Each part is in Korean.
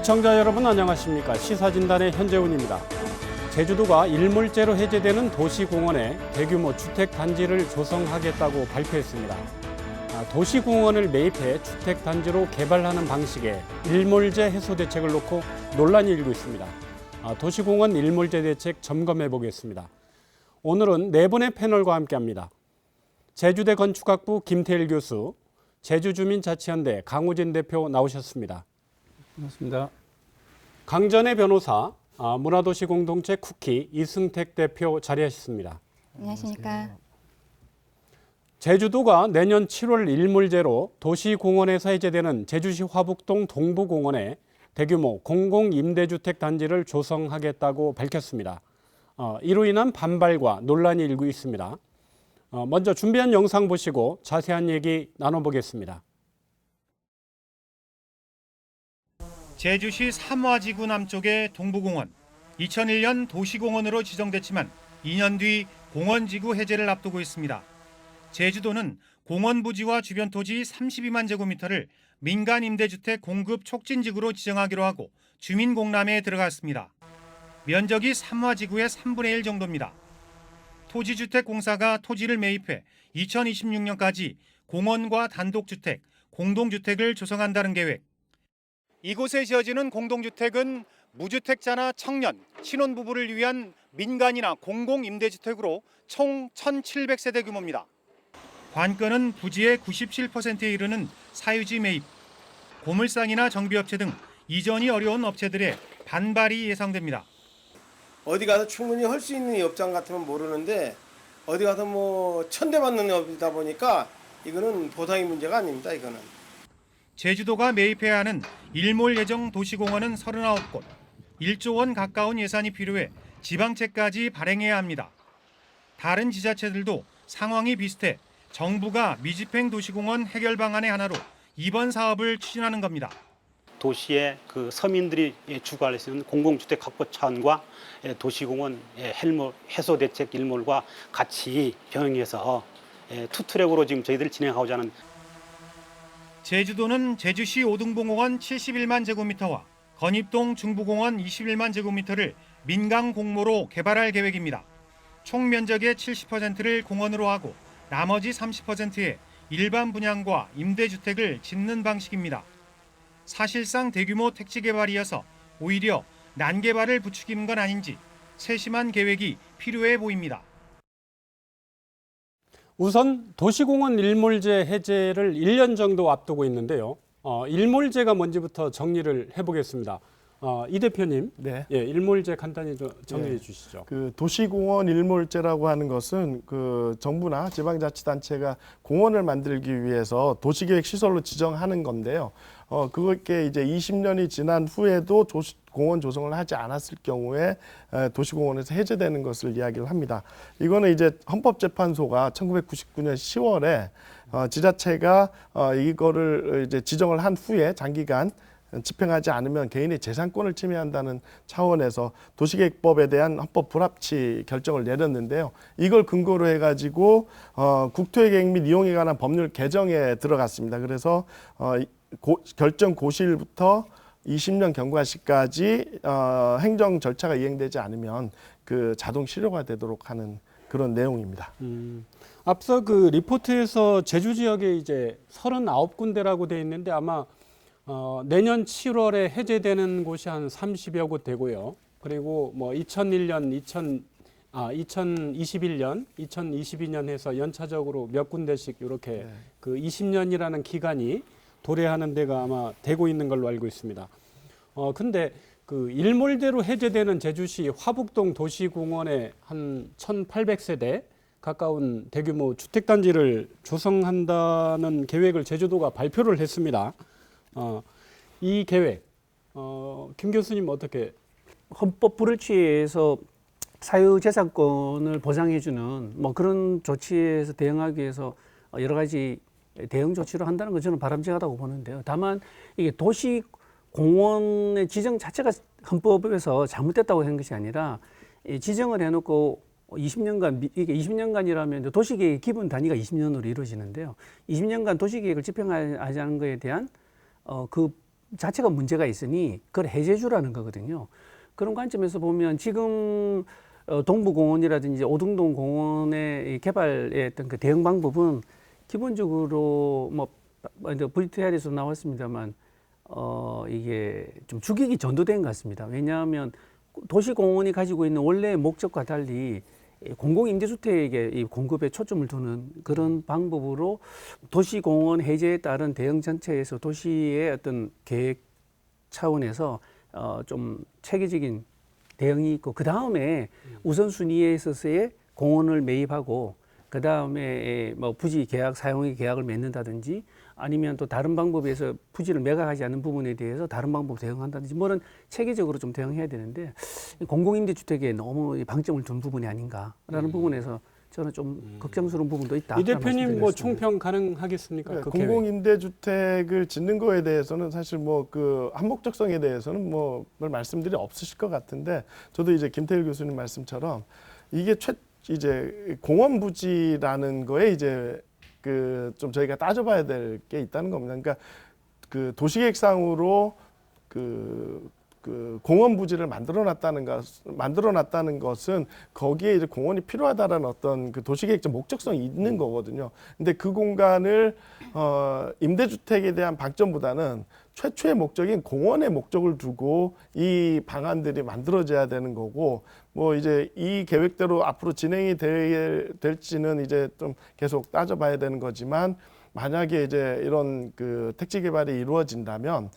시청자 여러분 안녕하십니까. 시사진단의 현재훈입니다. 제주도가 일몰제로 해제되는 도시공원에 대규모 주택단지를 조성하겠다고 발표했습니다. 도시공원을 매입해 주택단지로 개발하는 방식의 일몰제 해소 대책을 놓고 논란이 일고 있습니다. 도시공원 일몰제 대책 점검해 보겠습니다. 오늘은 네 분의 패널과 함께합니다. 제주대 건축학부 김태일 교수, 제주주민자치연대 강우진 대표 나오셨습니다. 반갑습니다. 강전의 변호사, 문화도시공동체 쿠키 이승택 대표 자리하셨습니다. 안녕하십니까. 제주도가 내년 7월 일몰제로 도시공원에서 해제되는 제주시 화북동 동부공원에 대규모 공공임대주택 단지를 조성하겠다고 밝혔습니다. 이로 인한 반발과 논란이 일고 있습니다. 먼저 준비한 영상 보시고 자세한 얘기 나눠보겠습니다. 제주시 삼화지구 남쪽의 동부공원, 2001년 도시공원으로 지정됐지만 2년 뒤 공원지구 해제를 앞두고 있습니다. 제주도는 공원 부지와 주변 토지 32만 제곱미터를 민간 임대주택 공급 촉진지구로 지정하기로 하고 주민 공람에 들어갔습니다. 면적이 삼화지구의 3분의 1 정도입니다. 토지주택공사가 토지를 매입해 2026년까지 공원과 단독주택, 공동주택을 조성한다는 계획. 이곳에 지어지는 공동주택은 무주택자나 청년, 신혼부부를 위한 민간이나 공공임대주택으로 총 1,700세대 규모입니다. 관건은 부지의 97%에 이르는 사유지 매입, 고물상이나 정비업체 등 이전이 어려운 업체들의 반발이 예상됩니다. 어디 가서 충분히 할 수 있는 업장 같으면 모르는데 어디 가서 뭐 천대받는 업이다 보니까 이거는 보상의 문제가 아닙니다. 이거는. 제주도가 매입해야 하는 일몰 예정 도시공원은 39곳, 1조 원 가까운 예산이 필요해 지방채까지 발행해야 합니다. 다른 지자체들도 상황이 비슷해 정부가 미집행 도시공원 해결 방안의 하나로 이번 사업을 추진하는 겁니다. 도시의 그 서민들이 주거할 수 있는 공공주택 확보 차원과 도시공원 해소 대책 일몰과 같이 병행해서 투트랙으로 지금 저희들이 진행하고자 하는. 제주도는 제주시 오등봉공원 71만 제곱미터와 건입동 중부공원 21만 제곱미터를 민간 공모로 개발할 계획입니다. 총 면적의 70%를 공원으로 하고 나머지 30%에 일반 분양과 임대주택을 짓는 방식입니다. 사실상 대규모 택지 개발이어서 오히려 난개발을 부추기는 건 아닌지 세심한 계획이 필요해 보입니다. 우선 도시공원 일몰제 해제를 1년 정도 앞두고 있는데요. 일몰제가 뭔지부터 정리를 해보겠습니다. 이 대표님, 네. 일몰제 간단히 좀 정리해 주시죠. 그 도시공원 일몰제라고 하는 것은 그 정부나 지방자치단체가 공원을 만들기 위해서 도시계획 시설로 지정하는 건데요. 그게 이제 20년이 지난 후에도 공원 조성을 하지 않았을 경우에 도시공원에서 해제되는 것을 이야기를 합니다. 이거는 이제 헌법재판소가 1999년 10월에 지자체가 이거를 이제 지정을 한 후에 장기간 집행하지 않으면 개인의 재산권을 침해한다는 차원에서 도시계획법에 대한 헌법 불합치 결정을 내렸는데요. 이걸 근거로 해가지고 국토계획 및 이용에 관한 법률 개정에 들어갔습니다. 그래서 결정 고시일부터 20년 경과 시까지 행정 절차가 이행되지 않으면 그 자동 실효가 되도록 하는 그런 내용입니다. 앞서 그 리포트에서 제주 지역에 이제 39군데라고 돼 있는데 아마 내년 7월에 해제되는 곳이 한 30여 곳 되고요. 그리고 뭐 2001년, 2021년, 2022년 해서 연차적으로 몇 군데씩 이렇게 그 20년이라는 기간이 도래하는 데가 아마 되고 있는 걸로 알고 있습니다. 근데 그 일몰대로 해제되는 제주시 화북동 도시공원에 한 1,800세대 가까운 대규모 주택단지를 조성한다는 계획을 제주도가 발표를 했습니다. 이 계획, 김 교수님 어떻게? 헌법 불일치에서 사유재산권을 보장해주는 뭐 그런 조치에서 대응하기 위해서 여러 가지 대응 조치를 한다는 건 저는 바람직하다고 보는데요. 다만 이게 도시공원의 지정 자체가 헌법에서 잘못됐다고 하는 것이 아니라 지정을 해놓고 20년간, 이게 20년간이라면 도시계획의 기본 단위가 20년으로 이루어지는데요. 20년간 도시계획을 집행하지 않은 것에 대한 그 자체가 문제가 있으니 그걸 해제해 주라는 거거든요. 그런 관점에서 보면 지금 동부공원이라든지 오등동 공원의 이 개발의 어떤 그 대응 방법은 기본적으로 뭐 VTR에서 나왔습니다만 이게 좀 죽이기 전도된 것 같습니다. 왜냐하면 도시공원이 가지고 있는 원래의 목적과 달리 공공임대주택의 이 공급에 초점을 두는 그런 방법으로 도시공원 해제에 따른 대응 전체에서 도시의 어떤 계획 차원에서 좀 체계적인 대응이 있고 그 다음에 우선순위에 있어서의 공원을 매입하고 그 다음에 뭐 부지 계약 사용의 계약을 맺는다든지 아니면 또 다른 방법에서 부지를 매각하지 않는 부분에 대해서 다른 방법 대응한다든지 뭐는 체계적으로 좀 대응해야 되는데 공공임대주택에 너무 방점을 둔 부분이 아닌가라는 부분에서 저는 좀 걱정스러운 부분도 있다. 이 대표님 뭐 총평 가능하겠습니까? 그 계획. 공공임대주택을 짓는 거에 대해서는 사실 뭐 그 한목적성에 대해서는 뭐 별 말씀들이 없으실 것 같은데 저도 이제 김태일 교수님 말씀처럼 이게 이제 공원 부지라는 거에 이제 그 좀 저희가 따져봐야 될 게 있다는 겁니다. 그러니까 그 도시계획상으로 그 공원 부지를 만들어놨다는 것은 거기에 이제 공원이 필요하다라는 어떤 그 도시계획적 목적성이 있는 거거든요. 근데 그 공간을 임대주택에 대한 방점보다는 최초의 목적인 공원의 목적을 두고 이 방안들이 만들어져야 되는 거고 뭐 이제 이 계획대로 앞으로 진행이 될지는 이제 좀 계속 따져봐야 되는 거지만 만약에 이제 이런 그 택지 개발이 이루어진다면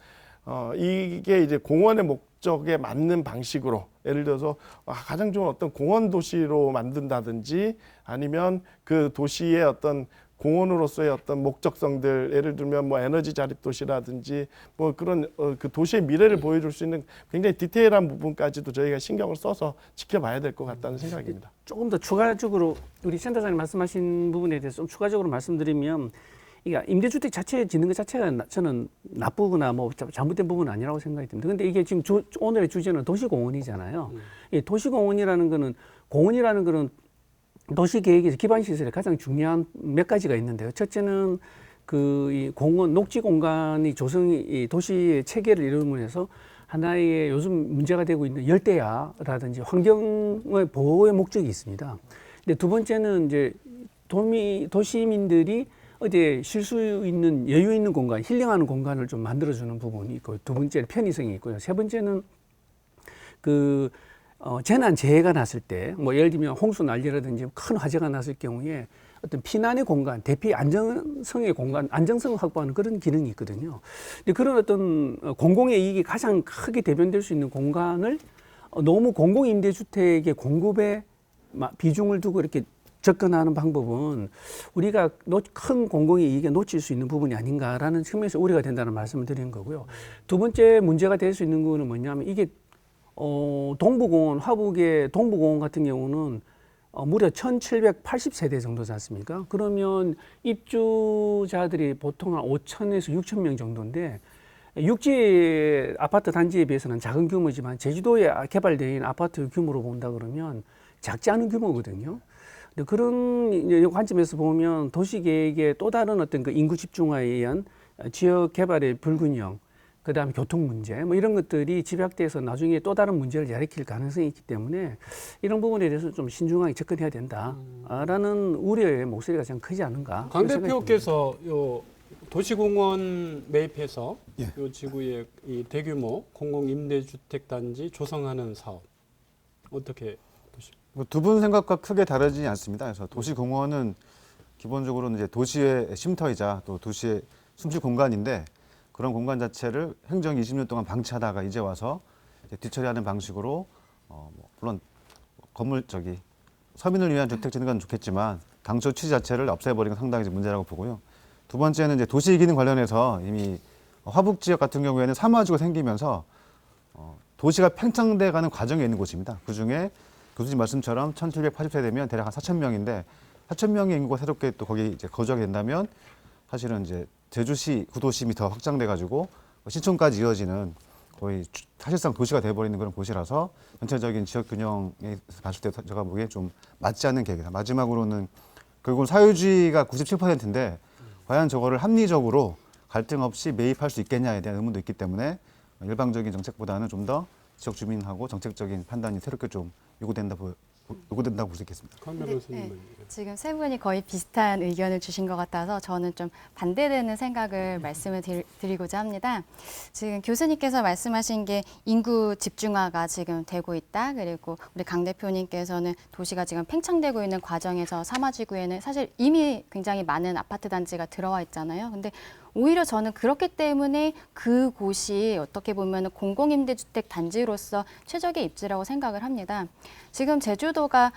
이게 이제 공원의 목적에 맞는 방식으로 예를 들어서 가장 좋은 어떤 공원 도시로 만든다든지 아니면 그 도시의 어떤 공원으로서의 어떤 목적성들 예를 들면 뭐 에너지 자립 도시라든지 뭐 그런 그 도시의 미래를 보여줄 수 있는 굉장히 디테일한 부분까지도 저희가 신경을 써서 지켜봐야 될 것 같다는 생각입니다. 조금 더 추가적으로 우리 센터장님 말씀하신 부분에 대해서 좀 추가적으로 말씀드리면 이게 임대주택 자체 짓는 것 자체가 저는 나쁘거나 뭐 잘못된 부분은 아니라고 생각이 듭니다. 근데 이게 지금 오늘의 주제는 도시공원이잖아요. 이 도시공원이라는 거는 공원이라는 거는 도시계획에서 기반시설에 가장 중요한 몇 가지가 있는데요. 첫째는 이 공원, 녹지 공간이 조성이 이 도시의 체계를 이루면서 하나의 요즘 문제가 되고 있는 열대야라든지 환경의 보호의 목적이 있습니다. 근데 두 번째는 이제 도시민들이 어디에 쉴 수 있는 여유 있는 공간, 힐링하는 공간을 좀 만들어주는 부분이 있고 두 번째는 편의성이 있고요. 세 번째는 재난 재해가 났을 때, 뭐 예를 들면 홍수 난리라든지 큰 화재가 났을 경우에 어떤 피난의 공간, 대피 안정성의 공간, 안정성을 확보하는 그런 기능이 있거든요. 근데 그런 어떤 공공의 이익이 가장 크게 대변될 수 있는 공간을 너무 공공임대주택의 공급에 비중을 두고 이렇게 접근하는 방법은 우리가 큰 공공의 이익에 놓칠 수 있는 부분이 아닌가라는 측면에서 우려가 된다는 말씀을 드리는 거고요. 두 번째 문제가 될 수 있는 거는 뭐냐면 이게 동부공원, 화북의 동부공원 같은 경우는 무려 1,780세대 정도지 않습니까? 그러면 입주자들이 보통 한 5,000에서 6,000명 정도인데 육지 아파트 단지에 비해서는 작은 규모지만 제주도에 개발되어 있는 아파트 규모로 본다 그러면 작지 않은 규모거든요. 근데 그런 관점에서 보면 도시계획의 또 다른 어떤 그 인구 집중화에 의한 지역 개발의 불균형, 그다음에 교통 문제 뭐 이런 것들이 집약돼서 나중에 또 다른 문제를 야기킬 가능성이 있기 때문에 이런 부분에 대해서 좀 신중하게 접근해야 된다라는 우려의 목소리가 좀 크지 않은가. 강 대표께서 요 도시공원 매입해서 예. 요 지구의 이 대규모 공공임대주택 단지 조성하는 사업 어떻게 보십니까? 두 분 생각과 크게 다르지 않습니다. 그래서 도시공원은 기본적으로는 이제 도시의 쉼터이자 또 도시의 숨쉴 공간인데 그런 공간 자체를 행정 20년 동안 방치하다가 이제 와서 이제 뒤처리하는 방식으로 물론 서민을 위한 주택 짓는 건 좋겠지만 당초 취지 자체를 없애버리는 건 상당히 문제라고 보고요. 두 번째는 이제 도시 기능 관련해서 이미 화북 지역 같은 경우에는 사마주가 생기면서 도시가 팽창돼 가는 과정에 있는 곳입니다. 그 중에 교수님 말씀처럼 1,780세대면 대략 한 4,000명인데 4,000명의 인구가 새롭게 또 거기 이제 거주하게 된다면 사실은 이제 제주시 구도심이 더 확장돼가지고 신촌까지 이어지는 거의 사실상 도시가 돼버리는 그런 곳이라서 전체적인 지역 균형에 봤을 때 제가 보기에 좀 맞지 않는 계획이다. 마지막으로는 결국은 사유주의가 97%인데 과연 저거를 합리적으로 갈등 없이 매입할 수 있겠냐에 대한 의문도 있기 때문에 일방적인 정책보다는 좀 더 지역 주민하고 정책적인 판단이 새롭게 좀 요구된다고 볼 수 있겠습니다. 강 근데, 변호사님은 지금 세 분이 거의 비슷한 의견을 주신 것 같아서 저는 좀 반대되는 생각을 말씀을 드리고자 합니다. 지금 교수님께서 말씀하신 게 인구 집중화가 지금 되고 있다. 그리고 우리 강 대표님께서는 도시가 지금 팽창되고 있는 과정에서 사마지구에는 사실 이미 굉장히 많은 아파트 단지가 들어와 있잖아요. 근데 오히려 저는 그렇기 때문에 그곳이 어떻게 보면 공공임대주택 단지로서 최적의 입지라고 생각을 합니다. 지금 제주도가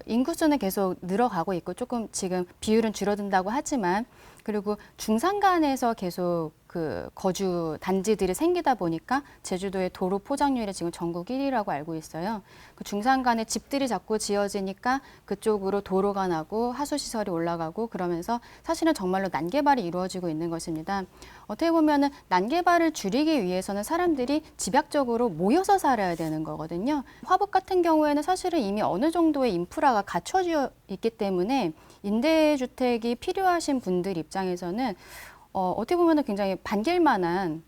인구수는 계속 늘어가고 있고 조금 지금 비율은 줄어든다고 하지만 그리고 중산간에서 계속 그 거주 단지들이 생기다 보니까 제주도의 도로 포장률이 지금 전국 1위라고 알고 있어요. 그 중산간에 집들이 자꾸 지어지니까 그쪽으로 도로가 나고 하수시설이 올라가고 그러면서 사실은 정말로 난개발이 이루어지고 있는 것입니다. 어떻게 보면은 난개발을 줄이기 위해서는 사람들이 집약적으로 모여서 살아야 되는 거거든요. 화북 같은 경우에는 사실은 이미 어느 정도의 인프라가 갖춰져 있기 때문에 임대주택이 필요하신 분들 입장에서는 어떻게 보면 굉장히 반길만한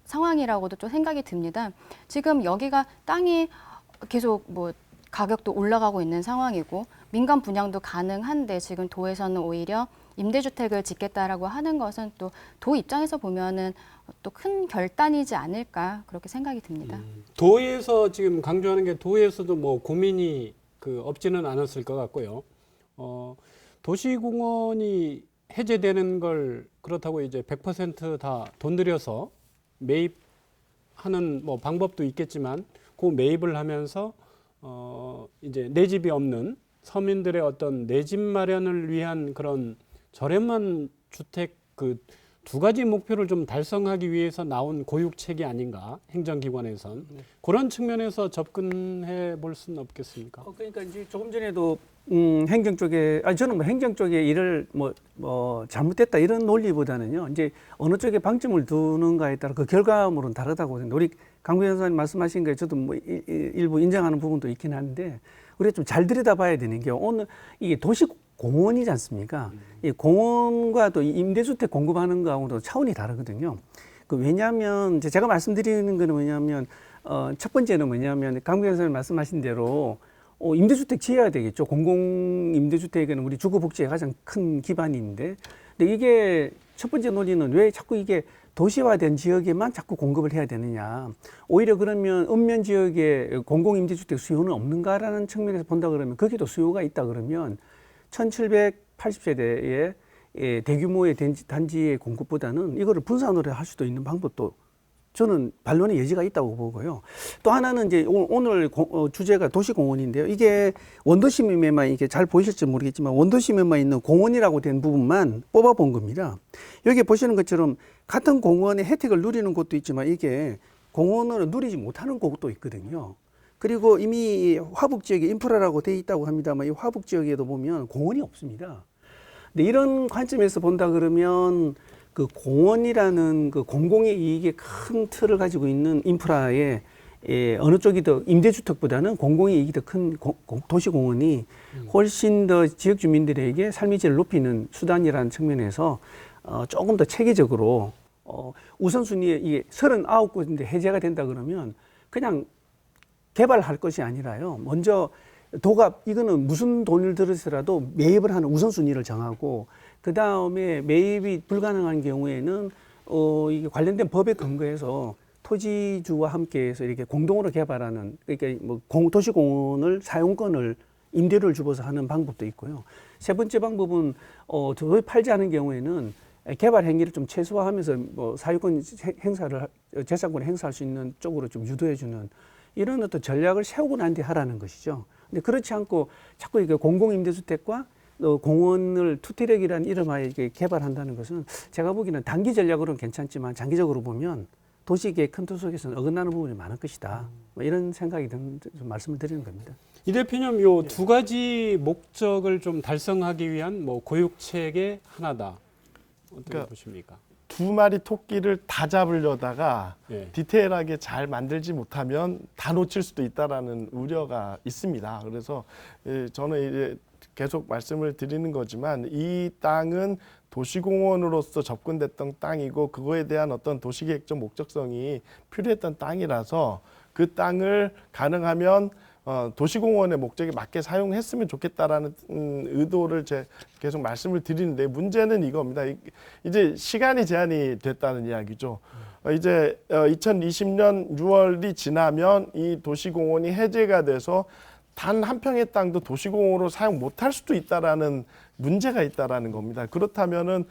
상황이라고도 좀 생각이 듭니다. 지금 여기가 땅이 계속 뭐 가격도 올라가고 있는 상황이고 민간 분양도 가능한데 지금 도에서는 오히려 임대주택을 짓겠다라고 하는 것은 또 도 입장에서 보면은 또 큰 결단이지 않을까 그렇게 생각이 듭니다. 도에서 지금 강조하는 게 도에서도 뭐 고민이 없지는 않았을 것 같고요. 도시공원이 해제되는 걸 그렇다고 이제 100% 다 돈 들여서 매입하는 뭐 방법도 있겠지만 그 매입을 하면서 이제 내 집이 없는 서민들의 어떤 내 집 마련을 위한 그런 저렴한 주택 그 두 가지 목표를 좀 달성하기 위해서 나온 고육책이 아닌가 행정기관에선 그런 측면에서 접근해 볼 수는 없겠습니까? 그러니까 이제 조금 전에도 행정 쪽에 저는 뭐 행정 쪽에 일을 뭐 잘못됐다 이런 논리보다는요. 이제 어느 쪽에 방점을 두는가에 따라 그 결과물은 다르다고 생각합니다. 우리 강 변호사님 말씀하신 거에 저도 뭐 일부 인정하는 부분도 있긴 한데 우리가 좀 잘 들여다봐야 되는 게 오늘 이게 도시 공원이지 않습니까? 이 공원과 또 임대주택 공급하는 거하고도 차원이 다르거든요. 왜냐하면 제가 말씀드리는 거는 뭐냐면 첫 번째는 뭐냐면 강 변호사님 말씀하신 대로 임대주택 지어야 되겠죠. 공공임대주택은 우리 주거복지의 가장 큰 기반인데, 근데 이게 첫 번째 논의는 왜 자꾸 이게 도시화된 지역에만 자꾸 공급을 해야 되느냐. 오히려 그러면 읍면 지역에 공공임대주택 수요는 없는가라는 측면에서 본다 그러면 거기도 수요가 있다 그러면 1780세대의 대규모의 단지의 공급보다는 이거를 분산으로 할 수도 있는 방법도 저는 반론의 여지가 있다고 보고요. 또 하나는 이제 오늘 주제가 도시공원인데요. 이게 원도심에만 이게 잘 보이실지 모르겠지만 원도심에만 있는 공원이라고 된 부분만 뽑아본 겁니다. 여기 보시는 것처럼 같은 공원의 혜택을 누리는 곳도 있지만 이게 공원으로 누리지 못하는 곳도 있거든요. 그리고 이미 화북 지역에 인프라라고 돼 있다고 합니다만 이 화북 지역에도 보면 공원이 없습니다. 근데 이런 관점에서 본다 그러면 그 공원이라는 그 공공의 이익의 큰 틀을 가지고 있는 인프라에 어느 쪽이 더 임대주택보다는 공공의 이익이 더 큰 도시공원이 훨씬 더 지역 주민들에게 삶의 질을 높이는 수단이라는 측면에서 조금 더 체계적으로 우선순위에 이게 39곳인데 해제가 된다 그러면 그냥 개발할 것이 아니라요. 먼저 도가 이거는 무슨 돈을 들여서라도 매입을 하는 우선순위를 정하고 그 다음에 매입이 불가능한 경우에는 이게 관련된 법에 근거해서 토지주와 함께해서 이렇게 공동으로 개발하는 그러니까 뭐 도시공원을 사용권을 임대료를 주고서 하는 방법도 있고요. 세 번째 방법은 도저히 팔지 않은 경우에는 개발 행위를 좀 최소화하면서 뭐 사유권 행사를 재산권 행사할 수 있는 쪽으로 좀 유도해주는 이런 어떤 전략을 세우고 난 뒤에 하라는 것이죠. 근데 그렇지 않고 자꾸 이게 공공임대주택과 공원을 투트랙이라는 이름하에 이렇게 개발한다는 것은 제가 보기에는 단기 전략으로는 괜찮지만 장기적으로 보면 도시계획 큰 틀 속에서는 어긋나는 부분이 많을 것이다. 뭐 이런 생각이 좀 말씀을 드리는 겁니다. 이 대표님, 요 두 가지 목적을 좀 달성하기 위한 뭐 고육책의 하나다. 어떻게 그러니까 보십니까? 두 마리 토끼를 다 잡으려다가 예. 디테일하게 잘 만들지 못하면 다 놓칠 수도 있다라는 우려가 있습니다. 그래서 저는 이제 계속 말씀을 드리는 거지만 이 땅은 도시공원으로서 접근됐던 땅이고 그거에 대한 어떤 도시계획적 목적성이 필요했던 땅이라서 그 땅을 가능하면 도시공원의 목적에 맞게 사용했으면 좋겠다라는 의도를 계속 말씀을 드리는데 문제는 이겁니다. 이제 시간이 제한이 됐다는 이야기죠. 이제 2020년 6월이 지나면 이 도시공원이 해제가 돼서 단 한 평의 땅도 도시공원으로 사용 못할 수도 있다라는 문제가 있다라는 겁니다. 그렇다면은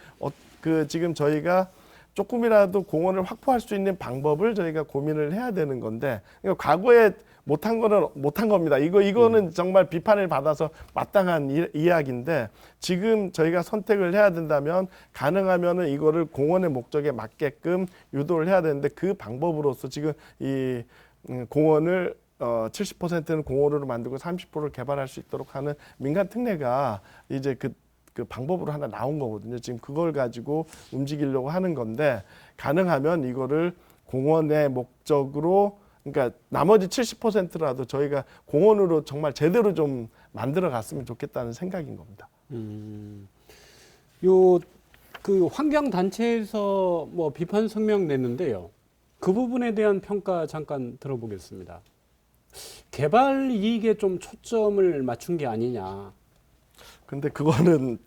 지금 저희가 조금이라도 공원을 확보할 수 있는 방법을 저희가 고민을 해야 되는 건데, 그러니까 과거에 못한 거는 못한 겁니다. 이거는 정말 비판을 받아서 마땅한 이야기인데, 지금 저희가 선택을 해야 된다면 가능하면은 이거를 공원의 목적에 맞게끔 유도를 해야 되는데, 그 방법으로서 지금 이 공원을 70%는 공원으로 만들고 30%를 개발할 수 있도록 하는 민간 특례가 이제 그 방법으로 하나 나온 거거든요. 지금 그걸 가지고 움직이려고 하는 건데, 가능하면 이거를 공원의 목적으로, 그러니까 나머지 70%라도 저희가 공원으로 정말 제대로 좀 만들어 갔으면 좋겠다는 생각인 겁니다. 그 환경 단체에서 뭐 비판 성명 냈는데요. 그 부분에 대한 평가 잠깐 들어보겠습니다. 개발 이익에 좀 초점을 맞춘 게 아니냐. 근데 그거는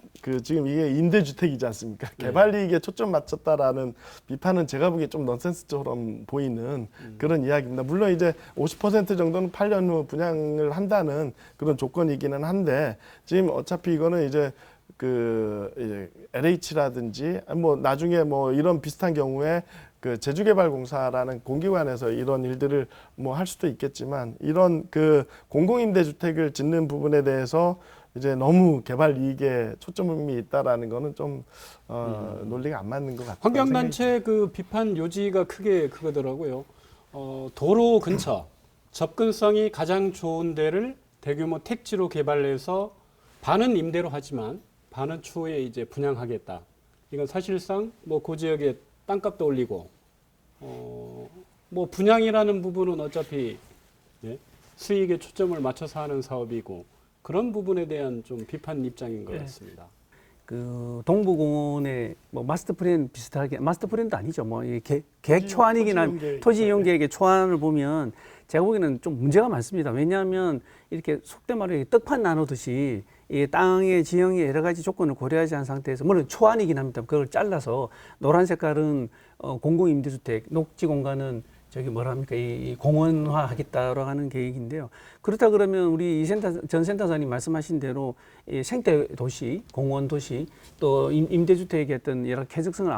지금 이게 임대주택이지 않습니까? 개발 이익에 초점 맞췄다라는 비판은 제가 보기에 좀 넌센스처럼 보이는 그런 이야기입니다. 물론 이제 50% 정도는 8년 후 분양을 한다는 그런 조건이기는 한데, 지금 어차피 이거는 이제 LH라든지 뭐 나중에 뭐 이런 비슷한 경우에 제주개발공사라는 공기관에서 이런 일들을 뭐 할 수도 있겠지만, 이런 공공임대주택을 짓는 부분에 대해서 이제 너무 개발 이익에 초점이 있다라는 거는 좀 논리가 안 맞는 것 같아요. 환경단체 그 비판 요지가 크게 그거더라고요. 도로 근처 접근성이 가장 좋은 데를 대규모 택지로 개발해서 반은 임대로 하지만 반은 추후에 이제 분양하겠다. 이건 사실상 뭐 그 지역에 땅값도 올리고 뭐 분양이라는 부분은 어차피 수익에 초점을 맞춰서 하는 사업이고, 그런 부분에 대한 좀 비판 입장인 것 같습니다. 그 동부공원의 뭐 마스터 플랜 비슷하게, 마스터 플랜도 아니죠. 뭐 계획 초안이긴 한 토지 이용 계획의 초안을 보면 제가 보기에는 좀 문제가 많습니다. 왜냐하면 이렇게 속된 말로 떡판 나누듯이 이 땅의 지형의 여러 가지 조건을 고려하지 않은 상태에서, 물론 초안이긴 합니다. 그걸 잘라서 노란 색깔은 공공임대주택, 녹지 공간은 이 공원화 하겠다라고 하는 계획인데요. 그렇다 그러면 우리 전 센터장님 말씀하신 대로 이 생태 도시, 공원 도시, 또 임대주택의 어떤 여러 쾌적성을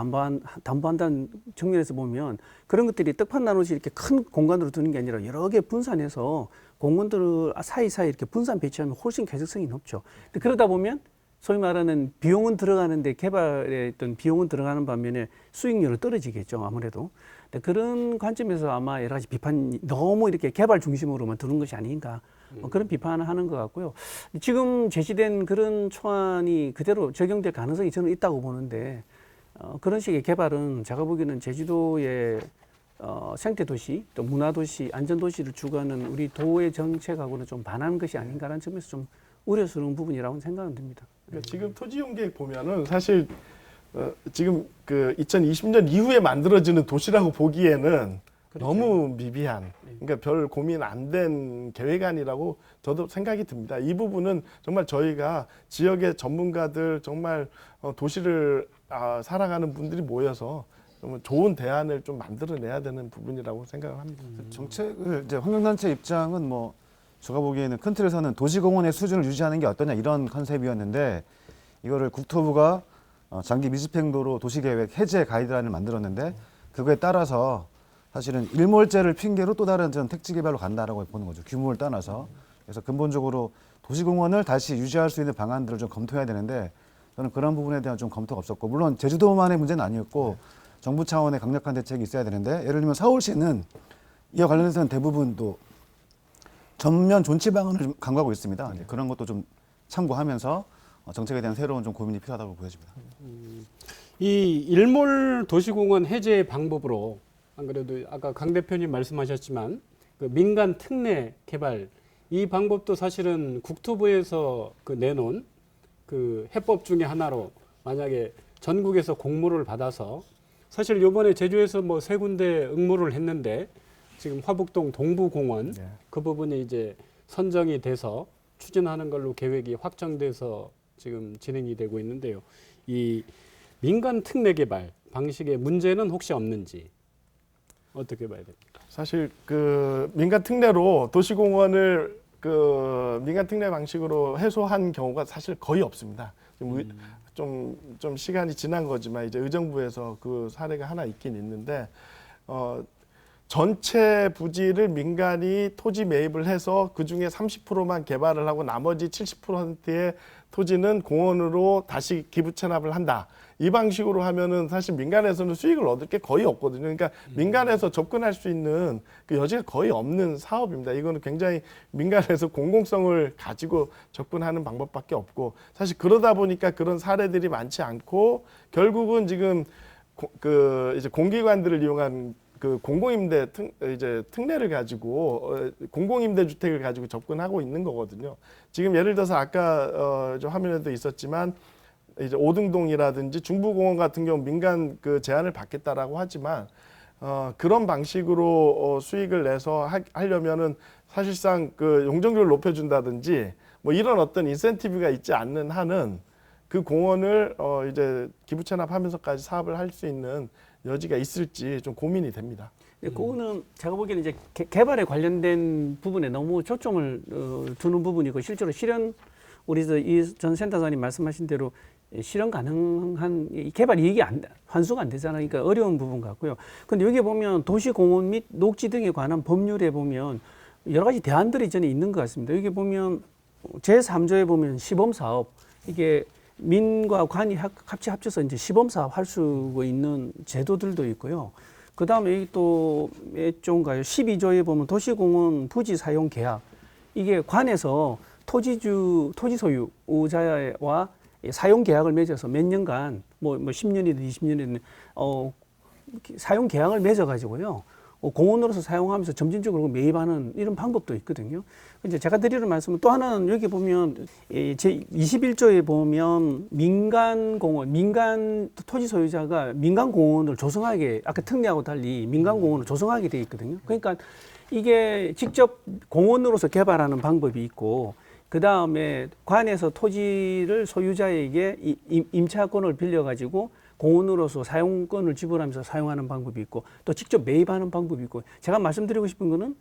담보한다는 측면에서 보면 그런 것들이 떡판 나누듯이 이렇게 큰 공간으로 두는 게 아니라 여러 개 분산해서 공원들을 사이사이 이렇게 분산 배치하면 훨씬 쾌적성이 높죠. 근데 그러다 보면 소위 말하는 비용은 들어가는데, 개발에 어떤 비용은 들어가는 반면에 수익률은 떨어지겠죠, 아무래도. 근데 그런 관점에서 아마 여러 가지 비판이 너무 이렇게 개발 중심으로만 두는 것이 아닌가, 뭐 그런 비판을 하는 것 같고요. 지금 제시된 그런 초안이 그대로 적용될 가능성이 저는 있다고 보는데, 그런 식의 개발은 제가 보기에는 제주도의 생태도시, 또 문화도시, 안전도시를 추구하는 우리 도의 정책하고는 좀 반하는 것이 아닌가라는 점에서 좀 우려스러운 부분이라고 생각은 듭니다. 그러니까 지금 토지용계획 보면은 사실 지금 2020년 이후에 만들어지는 도시라고 보기에는 너무 미비한, 그러니까 별 고민 안 된 계획안이라고 저도 생각이 듭니다. 이 부분은 정말 저희가 지역의 전문가들, 정말 도시를 살아가는 분들이 모여서 정말 좋은 대안을 좀 만들어내야 되는 부분이라고 생각을 합니다. 정책을 이제 환경단체 입장은 뭐 제가 보기에는 큰 틀에서는 도시공원의 수준을 유지하는 게 어떠냐, 이런 컨셉이었는데, 이거를 국토부가 장기 미집행도로 도시계획 해제 가이드라인을 만들었는데, 그거에 따라서 사실은 일몰제를 핑계로 또 다른 전 택지 개발로 간다라고 보는 거죠. 규모를 떠나서. 그래서 근본적으로 도시공원을 다시 유지할 수 있는 방안들을 좀 검토해야 되는데, 저는 그런 부분에 대한 좀 검토가 없었고, 물론 제주도만의 문제는 아니었고 정부 차원의 강력한 대책이 있어야 되는데, 예를 들면 서울시는 이와 관련해서는 대부분 또 전면 존치 방안을 좀 강구하고 있습니다. 그런 것도 좀 참고하면서 정책에 대한 새로운 좀 고민이 필요하다고 보여집니다. 이 일몰 도시공원 해제 방법으로 안 그래도 아까 강 대표님 말씀하셨지만 그 민간 특례 개발 이 방법도 사실은 국토부에서 그 내놓은 그 해법 중에 하나로 만약에 전국에서 공모를 받아서 사실 요번에 제주에서 뭐 3군데 응모를 했는데 지금 화북동 동부공원 네. 그 부분이 이제 선정이 돼서 추진하는 걸로 계획이 확정돼서 지금 진행이 되고 있는데요. 이 민간 특례 개발 방식의 문제는 혹시 없는지 어떻게 봐야 됩니까? 사실 그 민간 특례로 도시공원을 그 민간 특례 방식으로 해소한 경우가 사실 거의 없습니다. 좀 시간이 지난 거지만 이제 의정부에서 그 사례가 하나 있긴 있는데 전체 부지를 민간이 토지 매입을 해서 그 중에 30%만 개발을 하고 나머지 70%의 토지는 공원으로 다시 기부 체납을 한다. 이 방식으로 하면은 사실 민간에서는 수익을 얻을 게 거의 없거든요. 그러니까 민간에서 접근할 수 있는 그 여지가 거의 없는 사업입니다. 이거는 굉장히 민간에서 공공성을 가지고 접근하는 방법밖에 없고 사실 그러다 보니까 그런 사례들이 많지 않고 결국은 지금 이제 공기관들을 이용한 그 공공임대 특례를 가지고 공공임대 주택을 가지고 접근하고 있는 거거든요. 지금 예를 들어서 아까 저 화면에도 있었지만 이제 오등동이라든지 중부공원 같은 경우 민간 그 제한을 받겠다라고 하지만 그런 방식으로 수익을 내서 하려면은 사실상 그 용적률을 높여준다든지 뭐 이런 어떤 인센티브가 있지 않는 한은 그 공원을 이제 기부 체납하면서까지 사업을 할 수 있는 여지가 있을지 좀 고민이 됩니다. 그거는 제가 보기에는 이제 개발에 관련된 부분에 너무 초점을 두는 부분이고 실제로 실현 우리 이 전 센터장님 말씀하신 대로 실현 가능한 개발 이익이 환수가 안 되잖아요. 그러니까 어려운 부분 같고요. 근데 여기 보면 도시공원 및 녹지 등에 관한 법률에 보면 여러 가지 대안들이 저는 있는 것 같습니다. 여기 보면 제3조에 보면 시범사업 이게 민과 관이 같이 합쳐서 이제 시범사업 할 수 있는 제도들도 있고요. 그 다음에 여기 또 몇 조인가요? 12조에 보면 도시공원 부지 사용 계약. 이게 관에서 토지 소유자와 사용 계약을 맺어서 몇 년간 뭐 10년이든 20년이든 사용 계약을 맺어 가지고요. 공원으로서 사용하면서 점진적으로 매입하는 이런 방법도 있거든요. 이제 제가 드리는 말씀은 또 하나는 여기 보면 제 21조에 보면 민간 공원, 민간 토지 소유자가 민간 공원을 조성하게 아까 특례하고 달리 민간 공원을 조성하게 돼 있거든요. 그러니까 이게 직접 공원으로서 개발하는 방법이 있고 그 다음에 관에서 토지를 소유자에게 임차권을 빌려가지고 공원으로서 사용권을 지불하면서 사용하는 방법이 있고 또 직접 매입하는 방법이 있고 제가 말씀드리고 싶은 거는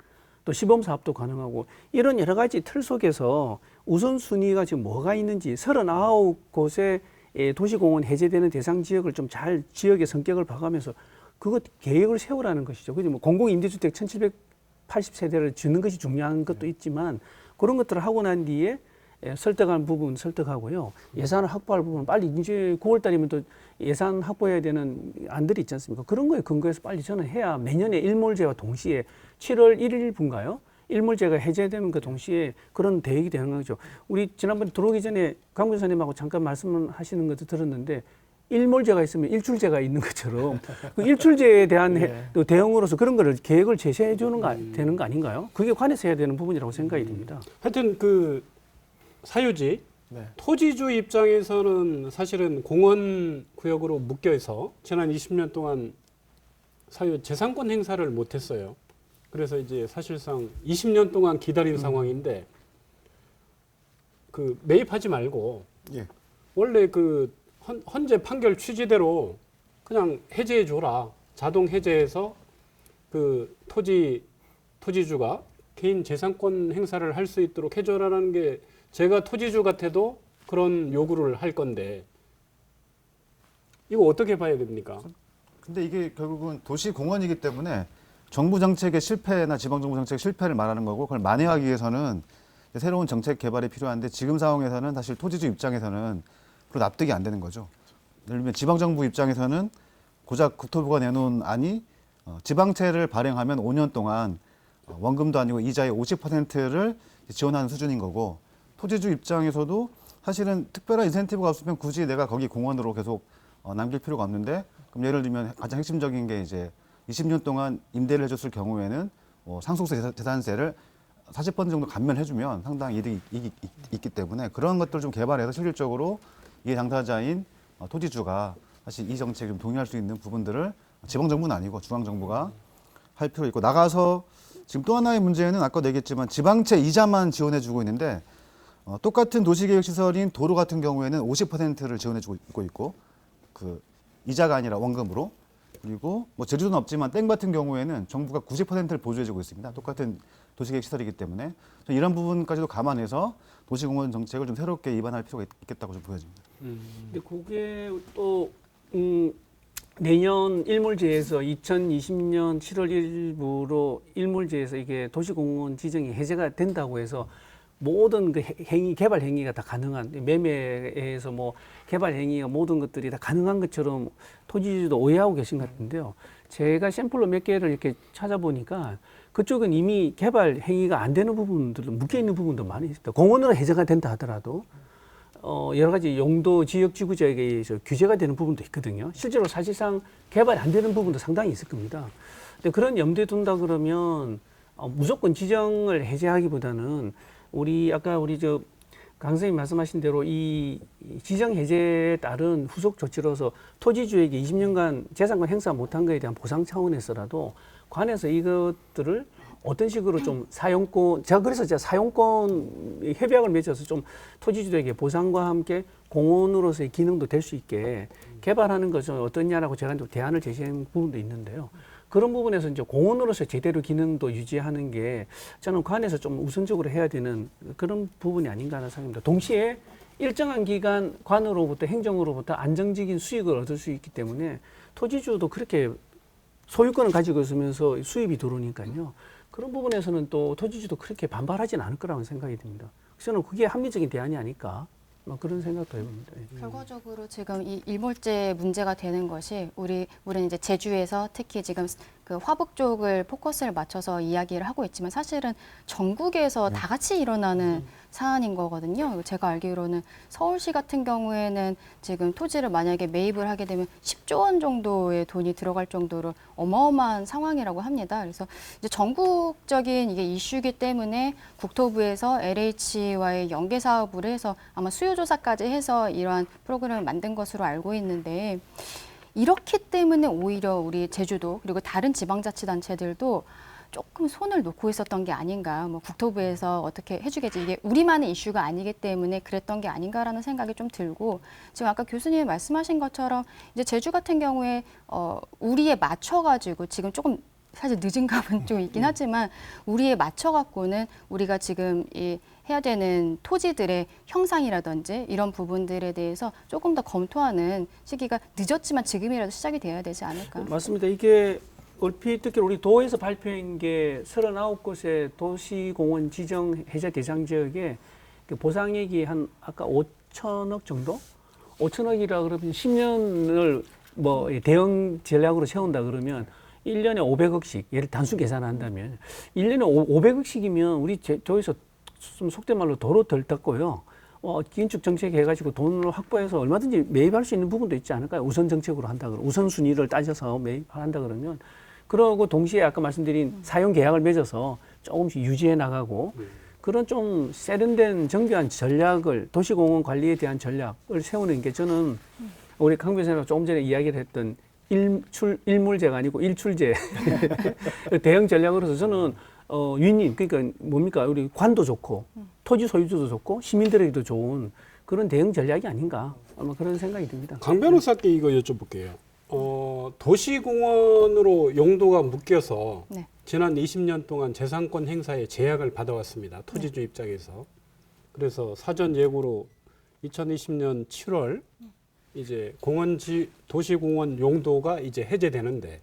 또 시범사업도 가능하고 이런 여러 가지 틀 속에서 우선순위가 지금 뭐가 있는지 39곳의 도시공원 해제되는 대상 지역을 좀 잘 지역의 성격을 봐가면서 그거 계획을 세우라는 것이죠. 그죠? 뭐 공공임대주택 1780세대를 짓는 것이 중요한 것도 있지만 그런 것들을 하고 난 뒤에 설득할 부분 설득하고요. 예산을 확보할 부분 빨리 이제 9월 달이면 또 예산 확보해야 되는 안들이 있지 않습니까? 그런 거에 근거해서 빨리 저는 해야 내년에 일몰제와 동시에 7월 1일분가요? 일몰제가 해제되는 그 동시에 그런 대액이 되는 거죠. 우리 지난번에 들어오기 전에 강 변호사님하고 잠깐 말씀하시는 것도 들었는데 일몰제가 있으면 일출제가 있는 것처럼 그 일출제에 대한 또 대응으로서 그런 거를 계획을 제시해 주는 되는 거 아닌가요? 그게 관에서 해야 되는 부분이라고 생각이 듭니다. 하여튼 그 사유지 네. 토지주 입장에서는 사실은 공원 구역으로 묶여서 지난 20년 동안 사유 재산권 행사를 못했어요. 그래서 이제 사실상 20년 동안 기다린 상황인데 그 매입하지 말고 예. 원래 그 헌재 판결 취지대로 그냥 해제해 줘라. 자동 해제해서 그 토지주가 개인 재산권 행사를 할 수 있도록 해줘라는 게 제가 토지주 같아도 그런 요구를 할 건데 이거 어떻게 봐야 됩니까? 근데 이게 결국은 도시공원이기 때문에 정부 정책의 실패나 지방정부 정책의 실패를 말하는 거고 그걸 만회하기 위해서는 새로운 정책 개발이 필요한데 지금 상황에서는 사실 토지주 입장에서는 별로 납득이 안 되는 거죠. 예를 들면 지방정부 입장에서는 고작 국토부가 내놓은 안이 지방채를 발행하면 5년 동안 원금도 아니고 이자의 50%를 지원하는 수준인 거고 토지주 입장에서도 사실은 특별한 인센티브가 없으면 굳이 내가 거기 공원으로 계속 남길 필요가 없는데, 그럼 예를 들면 가장 핵심적인 게 이제 20년 동안 임대를 해줬을 경우에는 상속세 재산세를 40% 정도 감면해주면 상당히 이득이 있기 때문에 그런 것들을 좀 개발해서 실질적으로 이해 당사자인 토지주가 사실 이 정책에 좀 동의할 수 있는 부분들을 지방정부는 아니고 중앙정부가 할 필요 있고, 나가서 지금 또 하나의 문제는 아까도 얘기했지만 지방채 이자만 지원해주고 있는데 똑같은 도시계획시설인 도로 같은 경우에는 50%를 지원해주고 있고 그 이자가 아니라 원금으로, 그리고 뭐 제주도는 없지만 댐 같은 경우에는 정부가 90%를 보조해주고 있습니다. 똑같은 도시계획 시설이기 때문에 이런 부분까지도 감안해서 도시공원 정책을 좀 새롭게 입안할 필요가 있겠다고 좀 보여집니다. 근데 그게 또 내년 일몰제에서 2020년 7월 1일부로 일몰제에서 이게 도시공원 지정이 해제가 된다고 해서 모든 그 행위, 개발 행위가 다 가능한, 매매에서 뭐 개발 행위가 모든 것들이 다 가능한 것처럼 토지주도 오해하고 계신 것 같은데요. 제가 샘플로 몇 개를 이렇게 찾아보니까 그쪽은 이미 개발 행위가 안 되는 부분들도 묶여 있는 부분도 많이 있습니다. 공원으로 해제가 된다 하더라도 여러 가지 용도 지역 지구제에 의해서 규제가 되는 부분도 있거든요. 실제로 사실상 개발이 안 되는 부분도 상당히 있을 겁니다. 근데 그런 염두에 둔다 그러면 무조건 지정을 해제하기보다는 아까 우리 강 선생님 말씀하신 대로 이 지정 해제에 따른 후속 조치로서 토지주에게 20년간 재산권 행사 못한 것에 대한 보상 차원에서라도 관에서 이것들을 어떤 식으로 좀 사용권, 제가 사용권 협약을 맺어서 좀 토지주에게 보상과 함께 공원으로서의 기능도 될 수 있게 개발하는 것은 어떠냐라고 제가 대안을 제시한 부분도 있는데요. 그런 부분에서 이제 공원으로서 제대로 기능도 유지하는 게 저는 관에서 좀 우선적으로 해야 되는 그런 부분이 아닌가 하는 생각입니다. 동시에 일정한 기간 관으로부터 행정으로부터 안정적인 수익을 얻을 수 있기 때문에 토지주도 그렇게 소유권을 가지고 있으면서 수입이 들어오니까요. 그런 부분에서는 또 토지주도 그렇게 반발하지는 않을 거라고 생각이 듭니다. 저는 그게 합리적인 대안이 아닐까 그런 생각도 해봅니다. 결과적으로 지금 이 일몰제 문제가 되는 것이 우리는 이제 제주에서 특히 지금 그 화북 쪽을 포커스를 맞춰서 이야기를 하고 있지만 사실은 전국에서 다 같이 일어나는 사안인 거거든요. 제가 알기로는 서울시 같은 경우에는 지금 토지를 만약에 매입을 하게 되면 10조 원 정도의 돈이 들어갈 정도로 어마어마한 상황이라고 합니다. 그래서 이제 전국적인 이게 이슈이기 때문에 국토부에서 LH와의 연계 사업을 해서 아마 수요조사까지 해서 이러한 프로그램을 만든 것으로 알고 있는데 이렇기 때문에 오히려 우리 제주도 그리고 다른 지방자치단체들도 조금 손을 놓고 있었던 게 아닌가, 뭐 국토부에서 어떻게 해주겠지, 이게 우리만의 이슈가 아니기 때문에 그랬던 게 아닌가라는 생각이 좀 들고, 지금 아까 교수님이 말씀하신 것처럼 이제 제주 같은 경우에 우리에 맞춰가지고 지금 조금 사실 늦은 감은 좀 있긴 하지만 우리에 맞춰갖고는 우리가 지금 해야 되는 토지들의 형상이라든지 이런 부분들에 대해서 조금 더 검토하는 시기가 늦었지만 지금이라도 시작이 돼야 되지 않을까. 맞습니다. 이게 얼핏 듣기로 우리 도에서 발표한 게 39곳의 도시공원 지정 해제 대상 지역에 그 보상액이 한 아까 5천억 정도? 5천억이라 그러면 10년을 뭐 대응 전략으로 세운다 그러면 1년에 500억씩, 예를 단수 계산한다면 1년에 500억씩이면 우리 도에서 좀 속된 말로 도로 덜 닦고요. 긴축 정책 해가지고 돈을 확보해서 얼마든지 매입할 수 있는 부분도 있지 않을까요? 우선 정책으로 한다 그러면, 우선 순위를 따져서 매입한다 그러면, 그러고 동시에 아까 말씀드린 사용 계약을 맺어서 조금씩 유지해 나가고 그런 좀 세련된 정교한 전략을, 도시공원 관리에 대한 전략을 세우는 게 저는 우리 강 변호사가 조금 전에 이야기를 했던 일몰제가 아니고 일출제 대응 전략으로서 저는 윈윈, 그러니까 뭡니까, 우리 관도 좋고 토지 소유주도 좋고 시민들에게도 좋은 그런 대응 전략이 아닌가, 아마 그런 생각이 듭니다. 강 변호사께 이거 여쭤볼게요. 도시공원으로 용도가 묶여서 네. 지난 20년 동안 재산권 행사에 제약을 받아왔습니다. 토지주 입장에서. 그래서 사전 예고로 2020년 7월 이제 도시공원 용도가 이제 해제되는데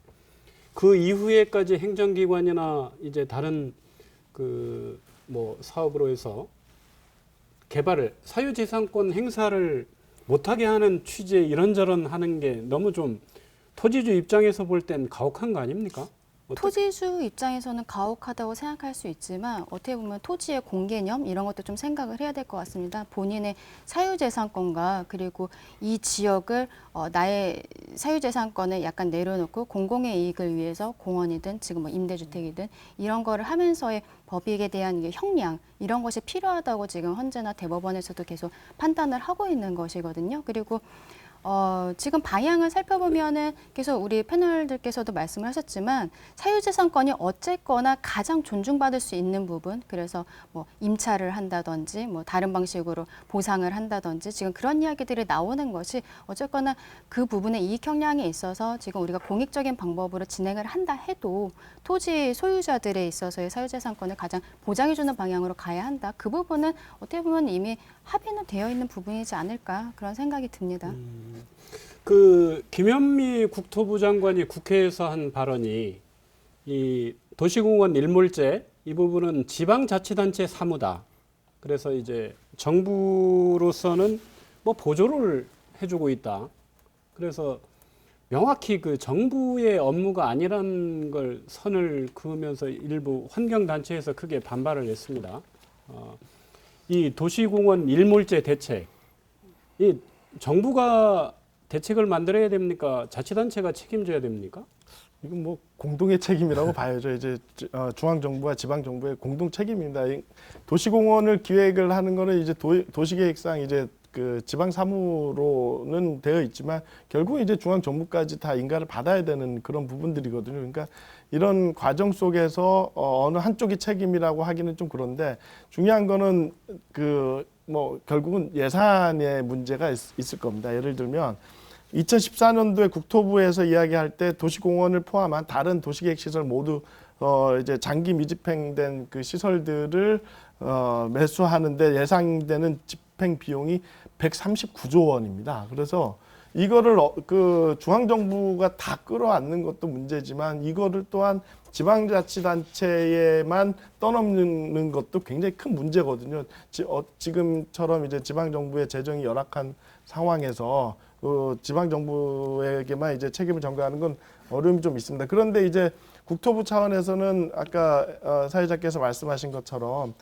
그 이후에까지 행정기관이나 이제 다른 그 뭐 사업으로 해서 개발을, 사유재산권 행사를 못하게 하는 취지에 이런저런 하는 게 너무 좀 토지주 입장에서 볼 땐 가혹한 거 아닙니까? 토지주 입장에서는 가혹하다고 생각할 수 있지만 어떻게 보면 토지의 공개념 이런 것도 좀 생각을 해야 될 것 같습니다. 본인의 사유재산권과 그리고 이 지역을 나의 사유재산권을 약간 내려놓고 공공의 이익을 위해서 공원이든 지금 뭐 임대주택이든 이런 거를 하면서의 법익에 대한 이게 형량 이런 것이 필요하다고 지금 현재나 대법원에서도 계속 판단을 하고 있는 것이거든요. 그리고 지금 방향을 살펴보면은 계속 우리 패널들께서도 말씀을 하셨지만 사유재산권이 어쨌거나 가장 존중받을 수 있는 부분, 그래서 뭐 임차를 한다든지 뭐 다른 방식으로 보상을 한다든지 지금 그런 이야기들이 나오는 것이 어쨌거나 그 부분의 이익 형량에 있어서 지금 우리가 공익적인 방법으로 진행을 한다 해도 토지 소유자들에 있어서의 사유재산권을 가장 보장해주는 방향으로 가야 한다. 그 부분은 어떻게 보면 이미 합의는 되어 있는 부분이지 않을까 그런 생각이 듭니다. 그 김현미 국토부 장관이 국회에서 한 발언이 이 도시공원 일몰제 이 부분은 지방자치단체 사무다. 그래서 이제 정부로서는 뭐 보조를 해주고 있다. 그래서 명확히 그 정부의 업무가 아니라는 걸 선을 그으면서 일부 환경단체에서 크게 반발을 했습니다. 이 도시공원 일몰제 대책, 이 정부가 대책을 만들어야 됩니까? 자치단체가 책임져야 됩니까? 이건 뭐 공동의 책임이라고 봐야죠. 이제 중앙 정부와 지방 정부의 공동 책임입니다. 도시공원을 기획을 하는 거는 이제 도시계획상 이제 그 지방 사무로는 되어 있지만 결국 이제 중앙 정부까지 다 인가를 받아야 되는 그런 부분들이거든요. 그러니까 이런 과정 속에서 어느 한쪽이 책임이라고 하기는 좀 그런데 중요한 거는 그 뭐 결국은 예산의 문제가 있을 겁니다. 예를 들면 2014년도에 국토부에서 이야기할 때 도시공원을 포함한 다른 도시계획 시설 모두 이제 장기 미집행된 그 시설들을 매수하는데 예상되는 집행 비용이 139조 원입니다. 그래서 이거를 그 중앙 정부가 다 끌어안는 것도 문제지만 이거를 또한 지방자치단체에만 떠넘는 것도 굉장히 큰 문제거든요. 지금처럼 이제 지방 정부의 재정이 열악한 상황에서 지방 정부에게만 이제 책임을 전가하는 건 어려움이 좀 있습니다. 그런데 이제 국토부 차원에서는 아까 사회자께서 말씀하신 것처럼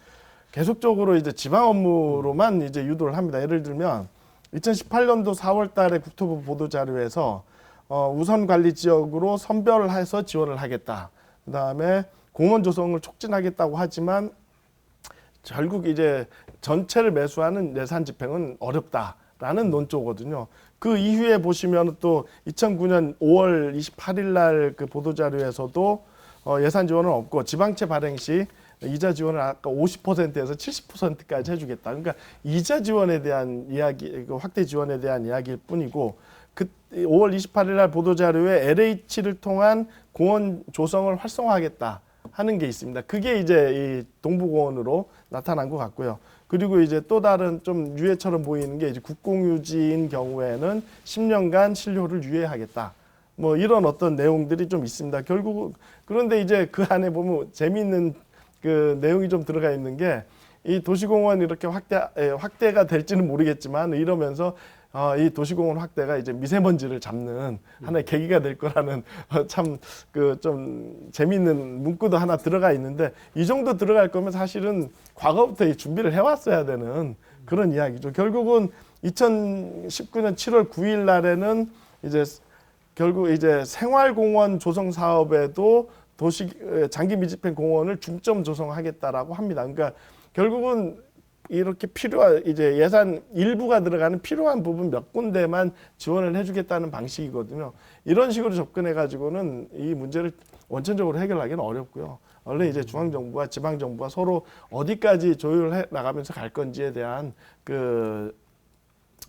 계속적으로 이제 지방 업무로만 이제 유도를 합니다. 예를 들면 2018년도 4월 달에 국토부 보도 자료에서 우선 관리 지역으로 선별해서 지원을 하겠다. 그다음에 공원 조성을 촉진하겠다고 하지만 결국 이제 전체를 매수하는 예산 집행은 어렵다라는 논조거든요. 그 이후에 보시면 또 2009년 5월 28일 날 그 보도 자료에서도 예산 지원은 없고 지방채 발행 시 이자 지원을 아까 50%에서 70%까지 해주겠다. 그러니까 이자 지원에 대한 이야기, 확대 지원에 대한 이야기일 뿐이고, 그 5월 28일 날 보도 자료에 LH를 통한 공원 조성을 활성화하겠다 하는 게 있습니다. 그게 이제 이 동부공원으로 나타난 것 같고요. 그리고 이제 또 다른 좀 유예처럼 보이는 게 이제 국공유지인 경우에는 10년간 신료를 유예하겠다. 뭐 이런 어떤 내용들이 좀 있습니다. 결국 그런데 이제 그 안에 보면 재미있는 그 내용이 좀 들어가 있는 게 이 도시공원 이렇게 확대가 될지는 모르겠지만 이러면서 이 도시공원 확대가 이제 미세먼지를 잡는 하나의 계기가 될 거라는 참 그 좀 재미있는 문구도 하나 들어가 있는데 이 정도 들어갈 거면 사실은 과거부터 이 준비를 해왔어야 되는 그런 이야기죠. 결국은 2019년 7월 9일 날에는 이제 결국 이제 생활공원 조성 사업에도 장기 미집행 공원을 중점 조성하겠다라고 합니다. 그러니까 결국은 이렇게 필요한 이제 예산 일부가 들어가는 필요한 부분 몇 군데만 지원을 해주겠다는 방식이거든요. 이런 식으로 접근해 가지고는 이 문제를 원천적으로 해결하기는 어렵고요. 원래 이제 중앙 정부와 지방 정부가 서로 어디까지 조율해 나가면서 갈 건지에 대한 그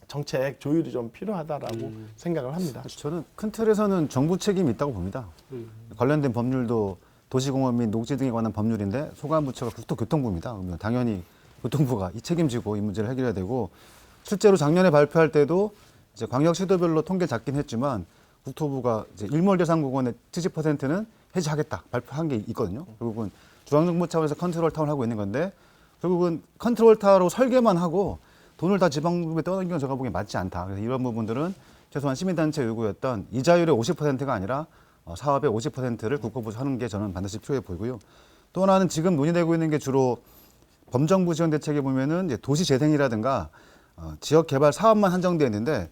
정책 조율이 좀 필요하다라고 생각을 합니다. 저는 큰 틀에서는 정부 책임이 있다고 봅니다. 관련된 법률도 도시공원 및 녹지 등에 관한 법률인데 소관부처가 국토교통부입니다. 그러면 당연히 교통부가 이 책임지고 이 문제를 해결해야 되고 실제로 작년에 발표할 때도 이제 광역시도별로 통계를 잡긴 했지만 국토부가 이제 일몰대상공원의 70%는 해제하겠다 발표한 게 있거든요. 결국은 중앙정부 차원에서 컨트롤 타워를 하고 있는 건데 결국은 컨트롤 타워로 설계만 하고 돈을 다 지방정부에 떠넘기는 건 제가 보기엔 맞지 않다. 그래서 이런 부분들은 최소한 시민단체 요구였던 이자율의 50%가 아니라 사업의 50%를 국고부에서 하는 게 저는 반드시 필요해 보이고요. 또 하나는 지금 논의되고 있는 게 주로 범정부 지원 대책에 보면은 이제 도시 재생이라든가 지역 개발 사업만 한정되어 있는데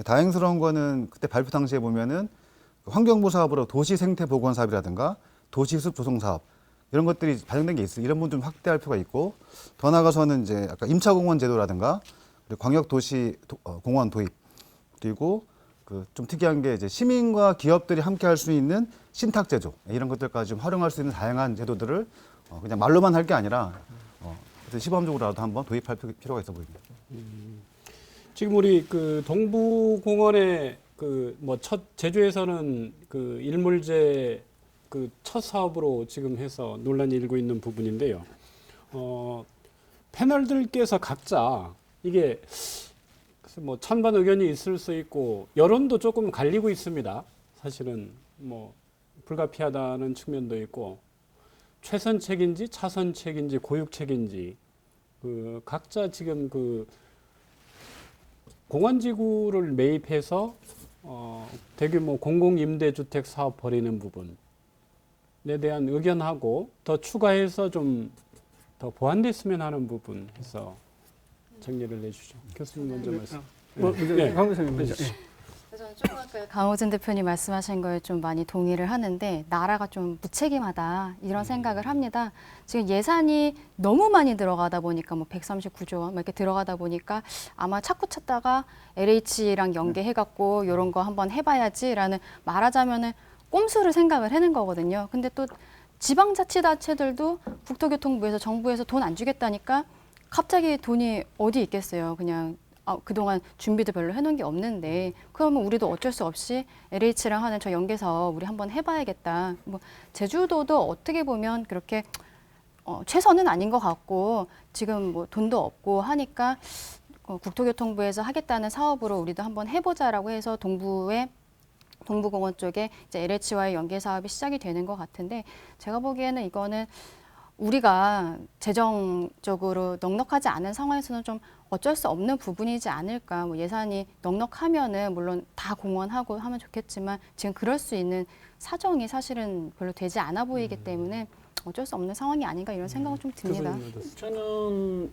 다행스러운 거는 그때 발표 당시에 보면은 환경부 사업으로 도시 생태 보건 사업이라든가 도시 숲 조성 사업 이런 것들이 반영된 게 있어요. 이런 부분 좀 확대할 필요가 있고 더 나아가서는 이제 아까 임차공원 제도라든가 그리고 광역 도시 공원 도입 그리고 그 좀 특이한 게 이제 시민과 기업들이 함께 할 수 있는 신탁 제조 이런 것들까지 좀 활용할 수 있는 다양한 제도들을 그냥 말로만 할 게 아니라 시범적으로라도 한번 도입할 필요가 있어 보입니다. 지금 우리 그 동부공원의 그 뭐 첫 제주에서는 그 일몰제 그 첫 사업으로 지금 해서 논란이 일고 있는 부분인데요. 패널들께서 각자 이게 뭐 찬반 의견이 있을 수 있고 여론도 조금 갈리고 있습니다. 사실은 뭐 불가피하다는 측면도 있고 최선책인지 차선책인지 고육책인지 그 각자 지금 그 공원지구를 매입해서 대규모 공공임대주택 사업 벌이는 부분에 대한 의견하고 더 추가해서 좀 더 보완됐으면 하는 부분 해서 정리를 내주죠. 교수님 먼저 말씀. 강 교수님 먼저. 저는 조금 아까 강호진 대표님 말씀하신 거에 좀 많이 동의를 하는데 나라가 좀 무책임하다 이런 생각을 합니다. 지금 예산이 너무 많이 들어가다 보니까 뭐 139조 원 이렇게 들어가다 보니까 아마 자꾸 찾다가 LH랑 연계해갖고 이런 거 한번 해봐야지라는 말하자면은 꼼수를 생각을 해는 거거든요. 근데 또 지방자치단체들도 국토교통부에서 정부에서 돈 안 주겠다니까 갑자기 돈이 어디 있겠어요. 그냥 그동안 준비도 별로 해놓은 게 없는데 그러면 우리도 어쩔 수 없이 LH랑 하는 저 연계사업 우리 한번 해봐야겠다. 뭐 제주도도 어떻게 보면 그렇게 최선은 아닌 것 같고 지금 뭐 돈도 없고 하니까 국토교통부에서 하겠다는 사업으로 우리도 한번 해보자라고 해서 동부공원 쪽에 이제 LH와의 연계 사업이 시작이 되는 것 같은데 제가 보기에는 이거는 우리가 재정적으로 넉넉하지 않은 상황에서는 좀 어쩔 수 없는 부분이지 않을까. 뭐 예산이 넉넉하면은 물론 다 공헌하고 하면 좋겠지만 지금 그럴 수 있는 사정이 사실은 별로 되지 않아 보이기 때문에 어쩔 수 없는 상황이 아닌가 이런 생각은 좀 듭니다. 저는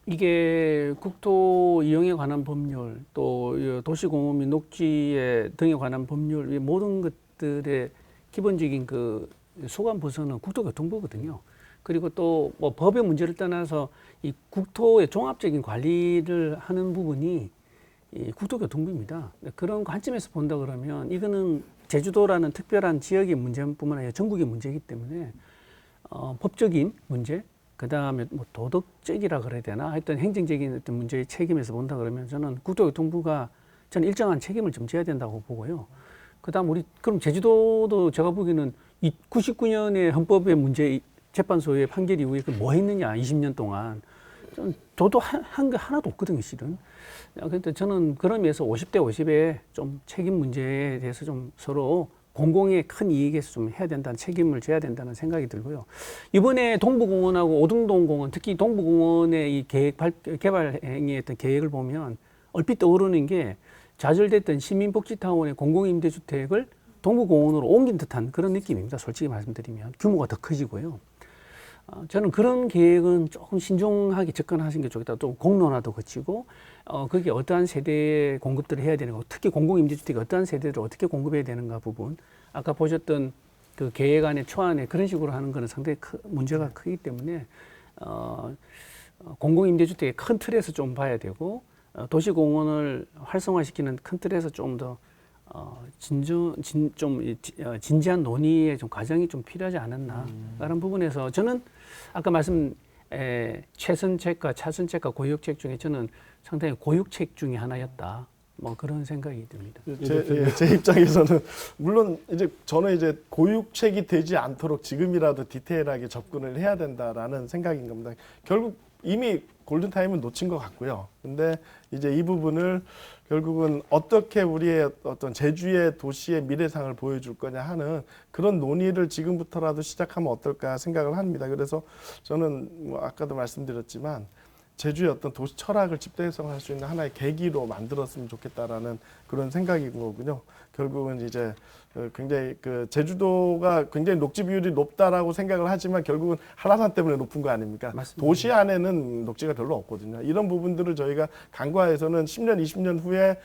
이게 국토 이용에 관한 법률 또 도시공원 및 녹지 등에 관한 법률 이 모든 것들의 기본적인 그 소관 부서는 국토교통부거든요. 그리고 또 뭐 법의 문제를 떠나서 이 국토의 종합적인 관리를 하는 부분이 이 국토교통부입니다. 그런 관점에서 본다 그러면 이거는 제주도라는 특별한 지역의 문제뿐만 아니라 전국의 문제이기 때문에 법적인 문제, 그 다음에 뭐 도덕적이라 그래야 되나 하여튼 행정적인 어떤 문제의 책임에서 본다 그러면 저는 국토교통부가 저는 일정한 책임을 좀 져야 된다고 보고요. 그 다음 그럼 제주도도 제가 보기에는 99년에 헌법의 문제 재판소의 판결 이후에 뭐 했느냐 20년 동안 저도 한 게 하나도 없거든요 실은. 그런데 저는 그런 면에서 50대 50의 좀 책임 문제에 대해서 좀 서로 공공의 큰 이익에서 좀 해야 된다는 책임을 져야 된다는 생각이 들고요. 이번에 동부공원하고 오등동공원, 특히 동부공원의 이 개발 행위의 어떤 계획을 보면 얼핏 떠오르는 게 좌절됐던 시민복지타운의 공공임대주택을 동부공원으로 옮긴 듯한 그런 느낌입니다. 솔직히 말씀드리면 규모가 더 커지고요. 저는 그런 계획은 조금 신중하게 접근하시는 게 좋겠다. 좀 공론화도 거치고 거기에 어떠한 세대의 공급들을 해야 되는가, 특히 공공임대주택이 어떠한 세대를 어떻게 공급해야 되는가 부분. 아까 보셨던 그 계획안의 초안에 그런 식으로 하는 것은 상당히 문제가 크기 때문에 공공임대주택의 큰 틀에서 좀 봐야 되고 도시공원을 활성화시키는 큰 틀에서 좀 더 진지한 논의의 좀 과정이 좀 필요하지 않았나 라는 부분에서 저는 아까 말씀 최선책과 차선책과 고육책 중에 저는 상당히 고육책 중에 하나였다. 뭐 그런 생각이 듭니다. 제 입장에서는 물론 이제 저는 이제 고육책이 되지 않도록 지금이라도 디테일하게 접근을 해야 된다라는 생각인 겁니다. 결국 이미 골든타임은 놓친 것 같고요. 근데 이제 이 부분을 결국은 어떻게 우리의 어떤 제주의 도시의 미래상을 보여줄 거냐 하는 그런 논의를 지금부터라도 시작하면 어떨까 생각을 합니다. 그래서 저는 뭐 아까도 말씀드렸지만 제주의 어떤 도시 철학을 집대성할 수 있는 하나의 계기로 만들었으면 좋겠다라는 그런 생각인 거군요. 결국은 이제 굉장히 그 제주도가 굉장히 녹지 비율이 높다라고 생각을 하지만 결국은 한라산 때문에 높은 거 아닙니까? 맞습니다. 도시 안에는 녹지가 별로 없거든요. 이런 부분들을 저희가 간과해서는 10년, 20년 후에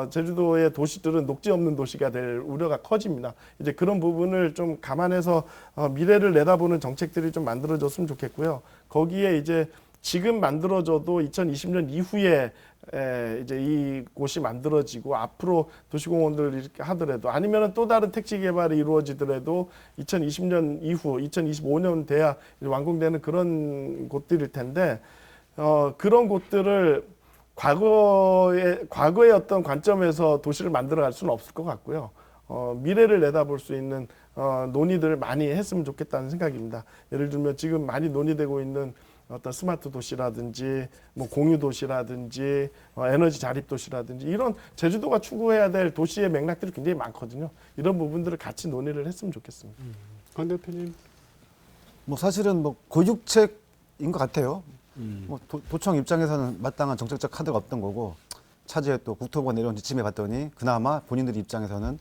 제주도의 도시들은 녹지 없는 도시가 될 우려가 커집니다. 이제 그런 부분을 좀 감안해서 미래를 내다보는 정책들이 좀 만들어졌으면 좋겠고요. 거기에 이제 지금 만들어져도 2020년 이후에 이제 이 곳이 만들어지고 앞으로 도시공원들 이렇게 하더라도 아니면은 또 다른 택지 개발이 이루어지더라도 2020년 이후 2025년 돼야 이제 완공되는 그런 곳들일 텐데 그런 곳들을 과거의 어떤 관점에서 도시를 만들어갈 수는 없을 것 같고요. 미래를 내다볼 수 있는 논의들을 많이 했으면 좋겠다는 생각입니다. 예를 들면 지금 많이 논의되고 있는 어떤 스마트 도시라든지 뭐 공유 도시라든지 에너지 자립 도시라든지 이런 제주도가 추구해야 될 도시의 맥락들이 굉장히 많거든요. 이런 부분들을 같이 논의를 했으면 좋겠습니다. 강 대표님. 뭐 사실은 뭐 고육책인 것 같아요. 뭐 도청 입장에서는 마땅한 정책적 카드가 없던 거고 차제에 또 국토부가 내려온 지침에 봤더니 그나마 본인들 입장에서는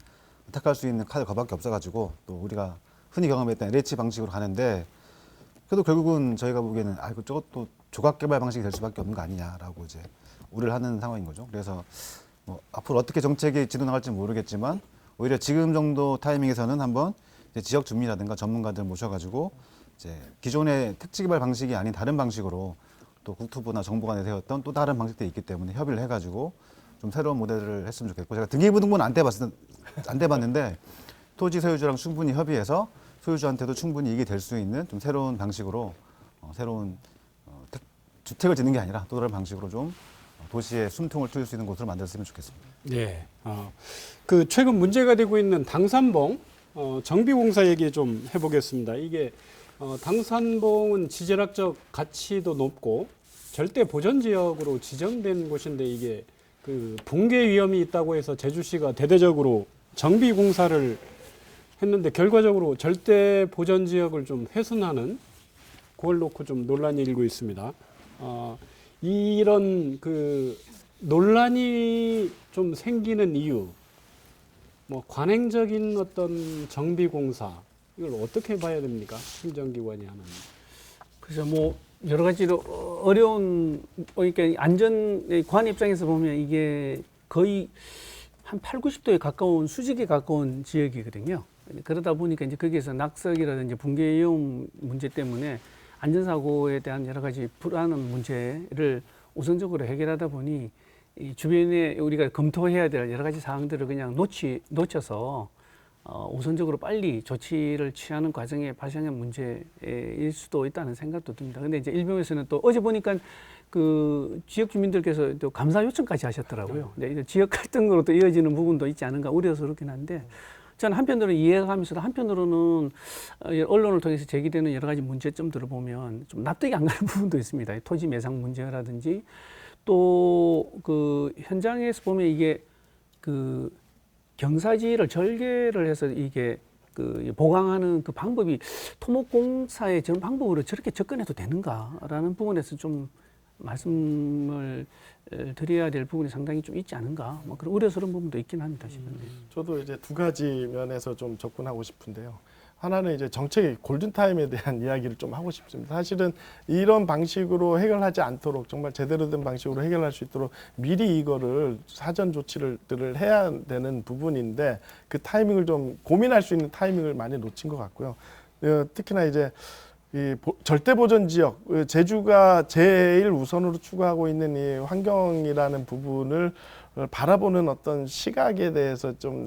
택할 수 있는 카드가 그밖에 없어가지고 또 우리가 흔히 경험했던 LH 방식으로 가는데 그래도 결국은 저희가 보기에는 저것도 조각 개발 방식이 될 수밖에 없는 거 아니냐라고 이제 우려를 하는 상황인 거죠. 그래서 뭐 앞으로 어떻게 정책이 지도 나갈지 모르겠지만 오히려 지금 정도 타이밍에서는 한번 이제 지역 주민이라든가 전문가들 모셔가지고 이제 기존의 택지 개발 방식이 아닌 다른 방식으로 또 국토부나 정부가 내세웠던 또 다른 방식들이 있기 때문에 협의를 해가지고 좀 새로운 모델을 했으면 좋겠고 제가 등기부등본 안 떼봤는데 토지 소유주랑 충분히 협의해서 소유주한테도 충분히 이익이 될 수 있는 좀 새로운 방식으로 새로운 주택을 짓는 게 아니라 또 다른 방식으로 좀 도시의 숨통을 트일 수 있는 곳으로 만들었으면 좋겠습니다. 네. 그 최근 문제가 되고 있는 당산봉 정비공사 얘기 좀 해보겠습니다. 이게 당산봉은 지질학적 가치도 높고 절대 보전 지역으로 지정된 곳인데 이게 그 붕괴 위험이 있다고 해서 제주시가 대대적으로 정비공사를 했는데 결과적으로 절대 보전 지역을 좀 훼손하는 그걸 놓고 좀 논란이 일고 있습니다. 이런 그 논란이 좀 생기는 이유, 뭐 관행적인 어떤 정비공사 이걸 어떻게 봐야 됩니까? 행정기관이 하는. 그래서 뭐 여러 가지로 어려운 그러니까 안전관 입장에서 보면 이게 거의 한 8, 90도에 가까운 수직에 가까운 지역이거든요. 그러다 보니까 이제 거기에서 낙석이라든지 붕괴 위험 문제 때문에 안전사고에 대한 여러 가지 불안한 문제를 우선적으로 해결하다 보니 이 주변에 우리가 검토해야 될 여러 가지 사항들을 그냥 놓쳐서 우선적으로 빨리 조치를 취하는 과정에 발생한 문제일 수도 있다는 생각도 듭니다. 근데 이제 일본에서는 또 어제 보니까 그 지역 주민들께서 또 감사 요청까지 하셨더라고요. 네, 지역 갈등으로 또 이어지는 부분도 있지 않은가 우려스럽긴 한데 저는 한편으로는 이해가 가면서도 한편으로는 언론을 통해서 제기되는 여러 가지 문제점들을 보면 좀 납득이 안 가는 부분도 있습니다. 토지 매상 문제라든지 또 그 현장에서 보면 이게 그 경사지를 절개를 해서 이게 그 보강하는 그 방법이 토목공사의 저런 방법으로 저렇게 접근해도 되는가라는 부분에서 좀 말씀을 드려야 될 부분이 상당히 좀 있지 않은가 뭐 그런 우려스러운 부분도 있긴 합니다. 지금. 저도 이제 두 가지 면에서 좀 접근하고 싶은데요. 하나는 이제 정책의 골든타임에 대한 이야기를 좀 하고 싶습니다. 사실은 이런 방식으로 해결하지 않도록 정말 제대로 된 방식으로 해결할 수 있도록 미리 이거를 사전 조치들을 해야 되는 부분인데 그 타이밍을 좀 고민할 수 있는 타이밍을 많이 놓친 것 같고요. 특히나 이제 이 절대 보전 지역, 제주가 제일 우선으로 추구하고 있는 이 환경이라는 부분을 바라보는 어떤 시각에 대해서 좀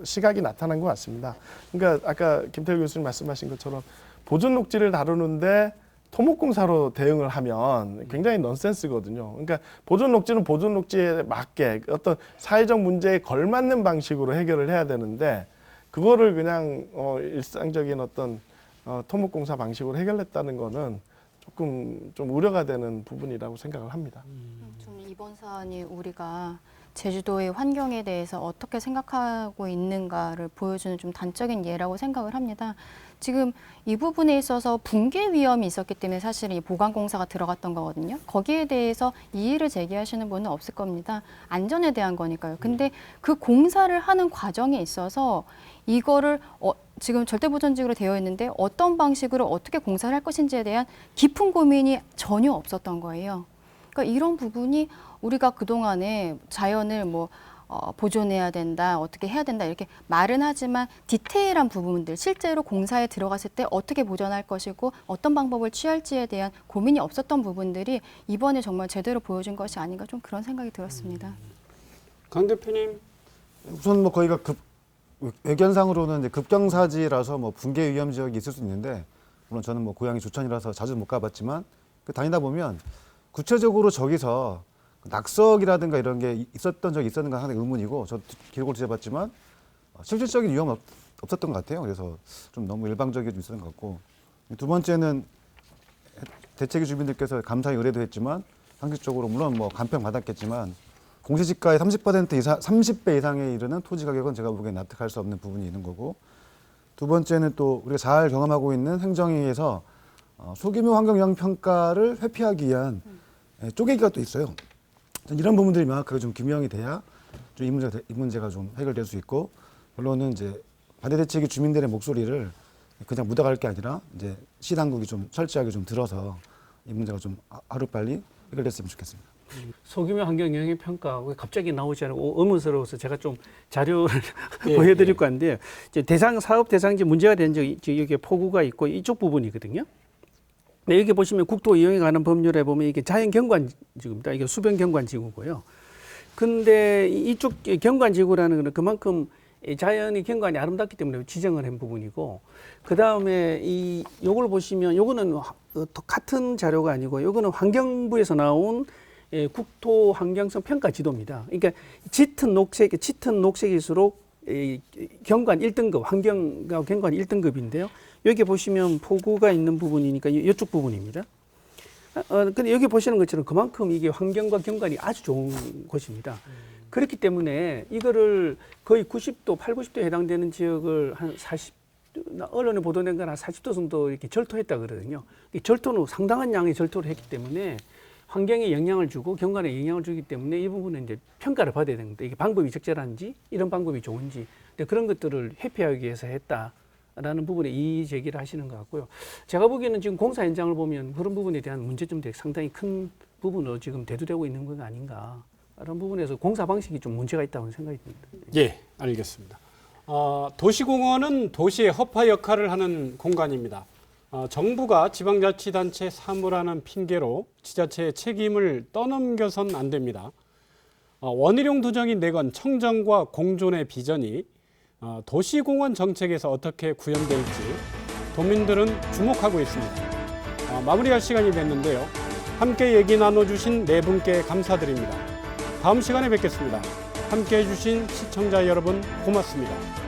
시각이 나타난 것 같습니다. 그러니까 아까 김태일 교수님 말씀하신 것처럼 보존 녹지를 다루는데 토목공사로 대응을 하면 굉장히 넌센스거든요. 그러니까 보존 녹지는 보존 녹지에 맞게 어떤 사회적 문제에 걸맞는 방식으로 해결을 해야 되는데 그거를 그냥 일상적인 어떤 토목공사 방식으로 해결했다는 거는 조금 좀 우려가 되는 부분이라고 생각을 합니다. 저는 이번 사안이 우리가 제주도의 환경에 대해서 어떻게 생각하고 있는가를 보여주는 좀 단적인 예라고 생각을 합니다. 지금 이 부분에 있어서 붕괴 위험이 있었기 때문에 사실은 이 보강공사가 들어갔던 거거든요. 거기에 대해서 이의를 제기하시는 분은 없을 겁니다. 안전에 대한 거니까요. 근데 그 공사를 하는 과정에 있어서 이거를 지금 절대보전직으로 되어 있는데 어떤 방식으로 어떻게 공사를 할 것인지에 대한 깊은 고민이 전혀 없었던 거예요. 그러니까 이런 부분이 우리가 그동안에 자연을 보존해야 된다, 어떻게 해야 된다 이렇게 말은 하지만 디테일한 부분들, 실제로 공사에 들어갔을 때 어떻게 보존할 것이고 어떤 방법을 취할지에 대한 고민이 없었던 부분들이 이번에 정말 제대로 보여준 것이 아닌가 좀 그런 생각이 들었습니다. 강 대표님. 우선 뭐 거기가 외견상으로는 이제 급경사지라서 뭐 붕괴 위험 지역이 있을 수 있는데, 물론 저는 뭐 고향이 조천이라서 자주 못 가봤지만 다니다 보면 구체적으로 저기서 낙석이라든가 이런 게 있었던 적이 있었는가 하는 의문이고, 저 기록을 뒤져봤지만 실질적인 위험은 없었던 것 같아요. 그래서 좀 너무 일방적이게 좀 있었던 것 같고, 두 번째는 대책위 주민들께서 감사의 의뢰도 했지만 상식적으로 물론 뭐 간평 받았겠지만 공시지가의 30% 이상, 30배 이상에 이르는 토지 가격은 제가 보기엔 납득할 수 없는 부분이 있는 거고, 두 번째는 또 우리가 잘 경험하고 있는 행정위에서 소규모 환경영향 평가를 회피하기 위한 쪼개기가 또 있어요. 이런 부분들이 명확하게 좀 규명이 돼야 좀 이 문제가 좀 해결될 수 있고, 물론은 이제 반대대책위 주민들의 목소리를 그냥 묻어갈 게 아니라 이제 시 당국이 좀 철저하게 좀 들어서 이 문제가 좀 하루빨리 해결됐으면 좋겠습니다. 소규모 환경 영향 평가 갑자기 나오지 않고 의문스러워서 제가 좀 자료를 보여드릴 건데, 이제 사업 대상지 문제가 된 적이 여기에 포구가 있고 이쪽 부분이거든요. 네, 여기 보시면 국토 이용에 관한 법률에 보면 이게 자연 경관 지구입니다. 이게 수변 경관 지구고요. 근데 이쪽 경관 지구라는 것은 그만큼 자연의 경관이 아름답기 때문에 지정을 한 부분이고, 그 다음에 요걸 보시면 요거는 같은 자료가 아니고 요거는 환경부에서 나온 국토 환경성 평가 지도입니다. 그러니까 짙은 녹색일수록 경관 1등급, 환경과 경관 1등급인데요. 여기 보시면 포구가 있는 부분이니까 이쪽 부분입니다. 근데 여기 보시는 것처럼 그만큼 이게 환경과 경관이 아주 좋은 곳입니다. 그렇기 때문에 이거를 거의 90도, 80, 90도에 해당되는 지역을 한 40도, 언론에 보도된 건 한 40도 정도 이렇게 절토했다 그러거든요. 이 절토는 상당한 양의 절토를 했기 때문에 환경에 영향을 주고 경관에 영향을 주기 때문에 이 부분은 이제 평가를 받아야 되는 겁니다. 이게 방법이 적절한지, 이런 방법이 좋은지, 근데 그런 것들을 회피하기 위해서 했다라는 부분에 이의 제기를 하시는 것 같고요. 제가 보기에는 지금 공사 현장을 보면 그런 부분에 대한 문제점들이 상당히 큰 부분으로 지금 대두되고 있는 건 아닌가. 이런 부분에서 공사 방식이 좀 문제가 있다고 생각이 듭니다. 예, 알겠습니다. 도시공원은 도시의 허파 역할을 하는 공간입니다. 정부가 지방자치단체 사무라는 핑계로 지자체의 책임을 떠넘겨선 안 됩니다. 원희룡 도정이 내건 청정과 공존의 비전이 도시공원 정책에서 어떻게 구현될지 도민들은 주목하고 있습니다. 마무리할 시간이 됐는데요. 함께 얘기 나눠주신 네 분께 감사드립니다. 다음 시간에 뵙겠습니다. 함께 해주신 시청자 여러분 고맙습니다.